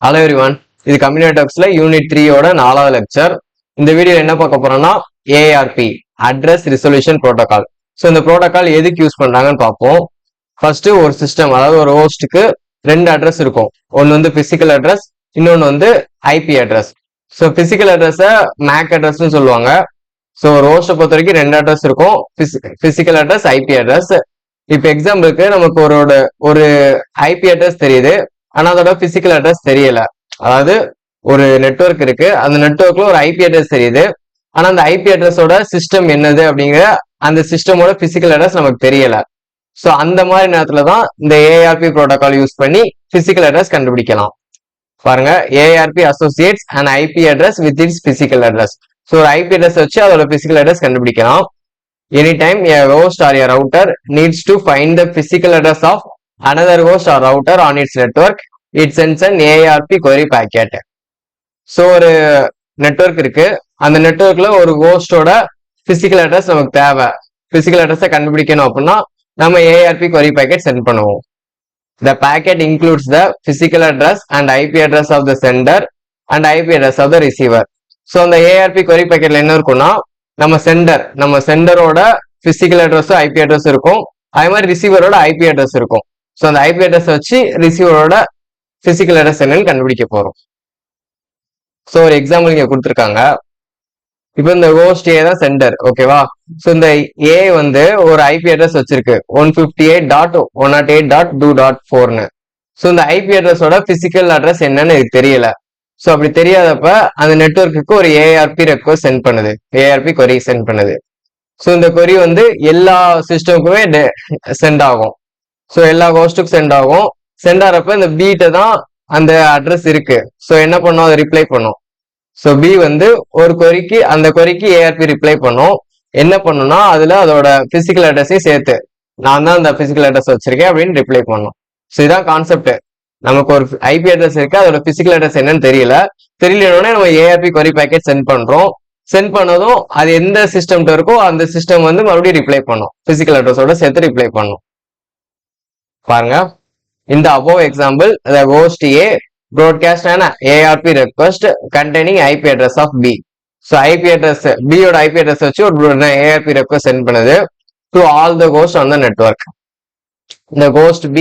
Hello everyone. இது computer நெட்வொர்க்ஸ்ல unit 3 ஓட 4வது லெக்சர். இந்த வீடியோல என்ன பார்க்க போறோம்னா ARP address resolution protocol. So இந்த புரோட்டோகால் எதுக்கு யூஸ் பண்றாங்கன்னு பார்ப்போம். ஃபர்ஸ்ட் ஒரு சிஸ்டம் அதாவது ஒரு ஹோஸ்ட்க்கு ரெண்டு அட்ரஸ் இருக்கும். ஒன்னு வந்து பிசிக்கல் அட்ரஸ், இன்னொன்னு வந்து ஐபி அட்ரஸ். சோ பிசிக்கல் அட்ரஸ MAC அட்ரஸ்னு சொல்லுவாங்க. சோ ஒரு ஹோஸ்ட பொறுத்த வரைக்கும் ரெண்டு அட்ரஸ் இருக்கும். Physical address, IP address. இப்போ எக்ஸாம்பிளுக்கு நமக்கு ஒரு ஐபி அட்ரஸ் தெரியுது, ஆனா அதோட பிசிக்கல் அட்ரஸ் தெரியல. அதாவது ஒரு நெட்வொர்க் இருக்கு, அந்த நெட்வொர்க்ல ஒரு ஐபி அட்ரஸ் தெரியுது, ஆனா அந்த ஐபி அட்ரஸோட சிஸ்டம் என்னது அப்படிங்கிற அந்த சிஸ்டமோட பிசிக்கல் அட்ரஸ் நமக்கு தெரியல. சோ அந்த மாதிரி நேரத்துல தான் இந்த ஏஆர்பி புரோட்டோகால் யூஸ் பண்ணி பிசிக்கல் அட்ரஸ் கண்டுபிடிக்கலாம். பாருங்க, ARP associates and IP address with its physical address. So ஒரு ஐபி அட்ரஸ் வச்சு அதோட பிசிக்கல் அட்ரஸ் கண்டுபிடிக்கலாம். Anytime a host or a router needs to find the physical address of another host or router on its network, it sends an ARP query packet. So ஒரு network இருக்கு, அந்த நெட்வொர்க்ல ஒரு ஹோஸ்டோட physical address நமக்கு தேவை. Physical அட்ரஸை கண்டுபிடிக்கணும் அப்படின்னா நம்ம ARP query packet சென்ட் பண்ணுவோம். The packet includes the physical address and IP address of the sender and IP address of the receiver. So அந்த ARP query packetல என்ன இருக்கும்னா நம்ம சென்டரோட பிசிக்கல் அட்ரஸ் ஐபி அட்ரஸ் இருக்கும், அதே மாதிரி ரிசீவரோட ஐபி அட்ரஸ் இருக்கும். So அந்த ஐபி அட்ரஸ் வச்சு ரிசீவரோட பிசிக்கல் அட்ரஸ் என்னன்னு கண்டுபிடிக்க போறோம். ஸோ ஒரு எக்ஸாம்பிள் இங்க கொடுத்துருக்காங்க. இப்போ இந்த ஹோஸ்ட் ஏ தான் சென்டர், ஓகேவா? ஸோ இந்த ஏ வந்து ஒரு ஐபி அட்ரஸ் வச்சிருக்கு 158.108.2.4ன்னு. ஸோ இந்த ஐபி அட்ரஸோட பிசிக்கல் அட்ரஸ் என்னன்னு எனக்கு தெரியல. ஸோ அப்படி தெரியாதப்ப அந்த நெட்வொர்க்குக்கு ஒரு ஏஆர்பி ரெக்வஸ்ட் சென்ட் பண்ணுது, ஏஆர்பி கொரி சென்ட் பண்ணுது. ஸோ இந்த கொரி வந்து எல்லா சிஸ்டமுக்குமே சென்ட் ஆகும். ஸோ எல்லா ஹோஸ்ட்டுக்கும் சென்ட் ஆகும். சென்ட் ஆகிறப்ப இந்த பீட்ட தான் அந்த அட்ரஸ் இருக்கு. ஸோ என்ன பண்ணும், அதை ரிப்ளை பண்ணும். ஸோ பி வந்து ஒரு கொரிக்கு அந்த கொரிக்கு ஏஆர்பி ரிப்ளை பண்ணும். என்ன பண்ணும்னா அதுல அதோட பிசிக்கல் அட்ரஸையும் சேர்த்து நான் தான் அந்த பிசிக்கல் அட்ரஸ் வச்சிருக்கேன் அப்படின்னு ரிப்ளை பண்ணும். ஸோ இதான் கான்செப்ட். நமக்கு ஒரு ஐபி அட்ரஸ் இருக்கு, அதோட பிசிக்கல் அட்ரஸ் என்னன்னு தெரியலனோடனே நம்ம ஏஆர்பி கொரி பேக்கெட் சென்ட் பண்றோம். சென்ட் பண்ணதும் அது எந்த சிஸ்டம் இருக்கோ அந்த சிஸ்டம் வந்து மறுபடியும் ரிப்ளை பண்ணும், பிசிக்கல் அட்ரஸோட சேர்த்து ரிப்ளை பண்ணும். பாருங்க, இந்த above example the host A broadcast an ARP request containing IP address of B. So IP address B யோட IP address வச்சு ஒரு ARP request சென்ட் பண்ணுது to all the hosts on the network. The host B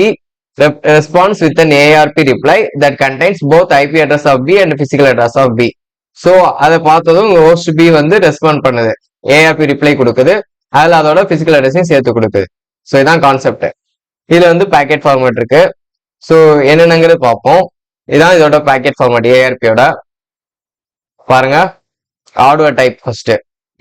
responds with an ARP reply that contains both IP address of B and physical address of B. So அதை பார்த்ததும் host B வந்து respond பண்ணுது, ARP reply கொடுக்குது, அதில் அதோட physical அட்ரஸையும் சேர்த்து கொடுக்குது. So இதான் கான்செப்ட். இதுல வந்து பேக்கெட் ஃபார்மேட் இருக்கு. ஸோ என்னென்னங்கிறது பார்ப்போம். இதான் இதோட பேக்கெட் ஃபார்மேட் ஏஆர்பியோட. பாருங்க, hardware type first.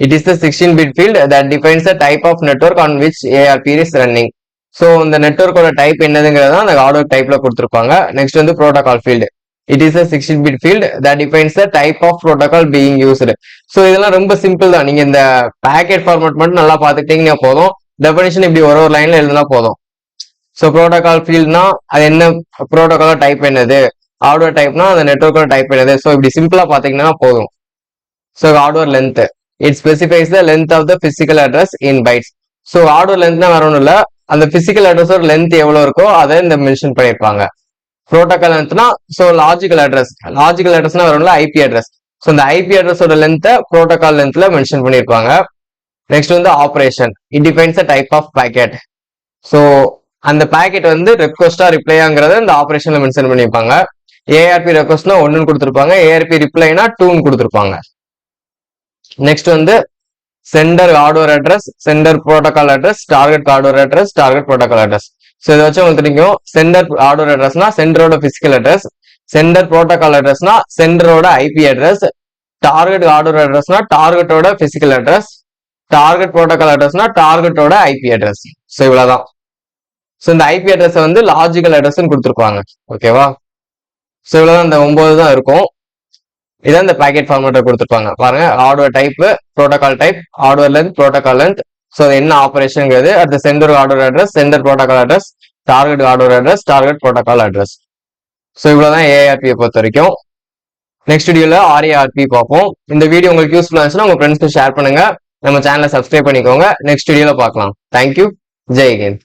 It is the 16-bit field that defines the type of network on which ARP is running. So இந்த நெட்வொர்க்கோட டைப் என்னதுங்கிறத அந்த ஹார்ட்வேர் டைப்ல கொடுத்துருப்பாங்க. நெக்ஸ்ட் வந்து protocol field. It is a 16-bit field that defines the type of protocol being used. So இதெல்லாம் ரொம்ப simple தான். நீங்க இந்த பேக்கெட் ஃபார்மேட் மட்டும் நல்லா பார்த்துக்கிட்டீங்கன்னா போதும். டெஃபினிஷன் இப்படி ஒரு லைன்ல எழுதினா போதும். ஸோ ப்ரோட்டோகால் ஃபீல்ட்னா அது என்ன, ப்ரோட்டோகாலோட டைப் என்னது, ஹார்ட்வேர் டைப்னா அந்த நெட்வொர்க்கோட டைப் என்னது. ஸோ இப்படி சிம்பிளா பாத்தீங்கன்னா போதும். So hardware length, it specifies the length of the physical address in bytes. So hardware லென்த்னா வேற ஒன்றும் இல்லை, அந்த பிசிக்கல் அட்ரஸோட லென்த் எவ்வளவு இருக்கோ அதை இந்த மென்ஷன் பண்ணிருப்பாங்க. புரோட்டோகால் லென்த்னா ஸோ லாஜிக்கல் அட்ரஸ்னா வேற ஒன்றும் ஐபி அட்ரஸ். ஸோ இந்த ஐபி அட்ரஸோட லென்த்தை புரோட்டோகால் லென்த்ல மென்ஷன் பண்ணிருப்பாங்க. நெக்ஸ்ட் வந்து operation, it defines the type of packet. So அந்த பேக்கெட் வந்து ரெக்வஸ்டா ரிப்ளைங்கிறத இந்த ஆப்ரேஷன்ல மென்ஷன் பண்ணிருப்பாங்க. ஏஆர்பி ரெக்வஸ்ட்னா 1ன்னு கொடுத்துருப்பாங்க, ஏஆர்பி ரிப்ளைனா 2ன்னு கொடுத்துருப்பாங்க. நெக்ஸ்ட் வந்து sender hardware address, sender protocol address, target hardware address, target protocol address. So இதை வச்சு உங்களுக்கு தெரியும். சென்டர் ஹார்ட்வேர் அட்ரஸ்னா சென்டரோட பிசிக்கல் அட்ரஸ், சென்டர் புரோட்டோகால் அட்ரஸ்னா சென்டரோட ஐபி அட்ரஸ், டார்கெட் ஹார்ட்வேர் அட்ரஸ்னா டார்கெட்டோட பிசிக்கல் அட்ரஸ், டார்கெட் புரோட்டோகால் அட்ரஸ்னா டார்கெட்டோட ஐபி அட்ரஸ். ஸோ இவ்வளவுதான். ஸோ இந்த ஐபி அட்ரஸ் வந்து லாஜிக்கல் அட்ரஸ் கொடுத்துருப்பாங்க, ஓகேவா? ஸோ இவ்வளவுதான், இந்த 9 தான் இருக்கும். இதான் இந்த பேக்கெட் ஃபார்மேட்டை கொடுத்துருப்பாங்க. பாருங்க, hardware type, protocol type, hardware length, protocol length. So என்ன ஆப்ரேஷன்ங்கிறது, அடுத்த centre hardware address, centre protocol address, target hardware address, target protocol address. So இவ்வளவுதான் ஏஆர்பியை பொறுத்த வரைக்கும். நெக்ஸ்ட் வீடியோல ஆர்ஏஆர்பி பார்ப்போம். இந்த வீடியோ உங்களுக்கு யூஸ்ஃபுல்லா இருந்துச்சுன்னா உங்க ஃப்ரெண்ட்ஸ்க்கு ஷேர் பண்ணுங்க, நம்ம சேனலை சப்ஸ்கிரைப் பண்ணிக்கோங்க. நெக்ஸ்ட் வீடியோல பார்க்கலாம். தேங்க்யூ, ஜெய் ஹிந்த்.